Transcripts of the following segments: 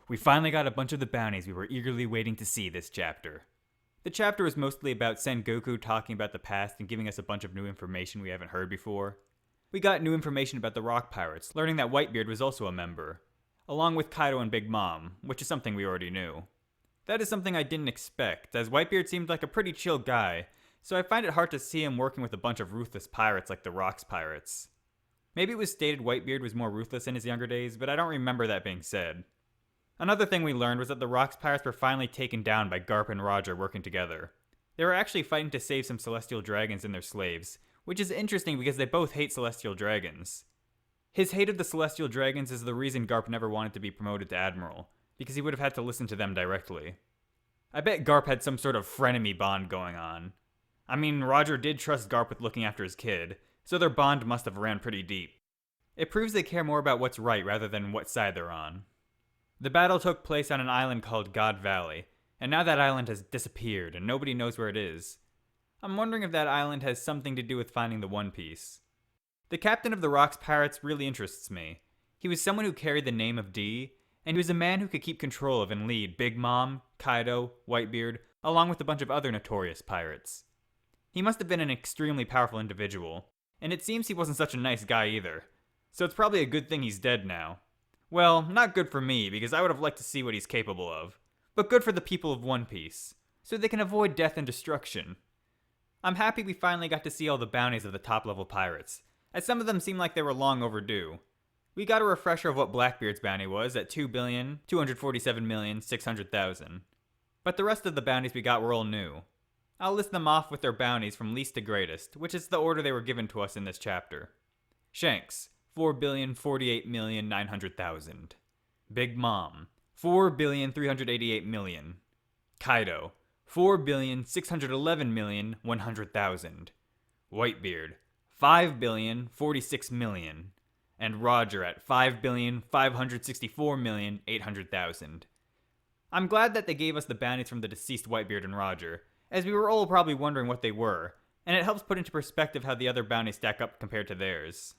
We finally got a bunch of the bounties we were eagerly waiting to see this chapter. The chapter was mostly about Sengoku talking about the past and giving us a bunch of new information we haven't heard before. We got new information about the Rock Pirates, learning that Whitebeard was also a member, along with Kaido and Big Mom, which is something we already knew. That is something I didn't expect, as Whitebeard seemed like a pretty chill guy, so I find it hard to see him working with a bunch of ruthless pirates like the Rock's pirates. Maybe it was stated Whitebeard was more ruthless in his younger days, but I don't remember that being said. Another thing we learned was that the Rock's pirates were finally taken down by Garp and Roger working together. They were actually fighting to save some celestial dragons and their slaves, which is interesting because they both hate celestial dragons. His hate of the celestial dragons is the reason Garp never wanted to be promoted to admiral, because he would have had to listen to them directly. I bet Garp had some sort of frenemy bond going on. I mean, Roger did trust Garp with looking after his kid, so their bond must have ran pretty deep. It proves they care more about what's right rather than what side they're on. The battle took place on an island called God Valley, and now that island has disappeared and nobody knows where it is. I'm wondering if that island has something to do with finding the One Piece. The captain of the Rock's pirates really interests me. He was someone who carried the name of D, and he was a man who could keep control of and lead Big Mom, Kaido, Whitebeard, along with a bunch of other notorious pirates. He must have been an extremely powerful individual, and it seems he wasn't such a nice guy either, so it's probably a good thing he's dead now. Well, not good for me, because I would have liked to see what he's capable of, but good for the people of One Piece, so they can avoid death and destruction. I'm happy we finally got to see all the bounties of the top-level pirates, as some of them seem like they were long overdue. We got a refresher of what Blackbeard's bounty was at 2,247,600,000. But the rest of the bounties we got were all new. I'll list them off with their bounties from least to greatest, which is the order they were given to us in this chapter. Shanks, 4,048,900,000. Big Mom, 4,388,000,000. Kaido, 4,611,100,000. Whitebeard, 5,046,000,000. And Roger at 5,564,800,000. I'm glad that they gave us the bounties from the deceased Whitebeard and Roger, as we were all probably wondering what they were, and it helps put into perspective how the other bounties stack up compared to theirs.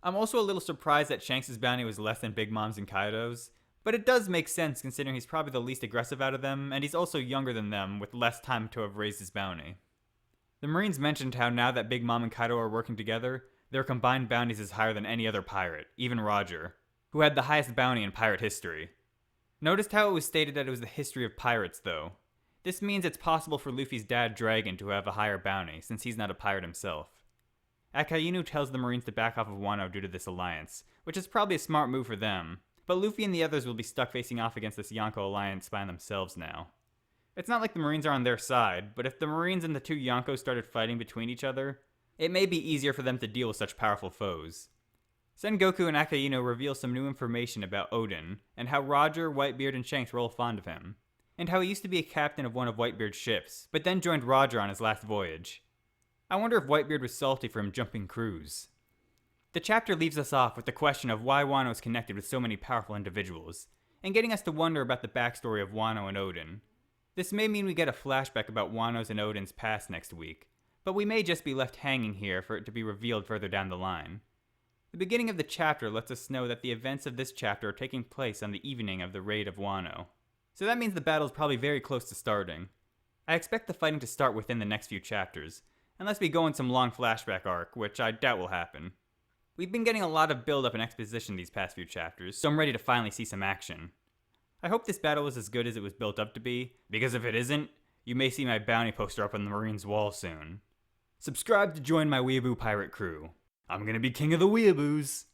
I'm also a little surprised that Shanks' bounty was less than Big Mom's and Kaido's, but it does make sense considering he's probably the least aggressive out of them, and he's also younger than them with less time to have raised his bounty. The Marines mentioned how now that Big Mom and Kaido are working together, their combined bounties is higher than any other pirate, even Roger, who had the highest bounty in pirate history. Noticed how it was stated that it was the history of pirates, though. This means it's possible for Luffy's dad, Dragon, to have a higher bounty, since he's not a pirate himself. Akainu tells the Marines to back off of Wano due to this alliance, which is probably a smart move for them, but Luffy and the others will be stuck facing off against this Yonko alliance by themselves now. It's not like the Marines are on their side, but if the Marines and the two Yonkos started fighting between each other, it may be easier for them to deal with such powerful foes. Sengoku and Akainu reveal some new information about Odin, and how Roger, Whitebeard, and Shanks were all fond of him, and how he used to be a captain of one of Whitebeard's ships, but then joined Roger on his last voyage. I wonder if Whitebeard was salty for him jumping crews. The chapter leaves us off with the question of why Wano is connected with so many powerful individuals, and getting us to wonder about the backstory of Wano and Odin. This may mean we get a flashback about Wano's and Odin's past next week, but we may just be left hanging here for it to be revealed further down the line. The beginning of the chapter lets us know that the events of this chapter are taking place on the evening of the raid of Wano, so that means the battle is probably very close to starting. I expect the fighting to start within the next few chapters, unless we go in some long flashback arc, which I doubt will happen. We've been getting a lot of build-up and exposition these past few chapters, so I'm ready to finally see some action. I hope this battle is as good as it was built up to be, because if it isn't, you may see my bounty poster up on the Marines' wall soon. Subscribe to join my Weeaboo pirate crew. I'm gonna be king of the Weeaboos!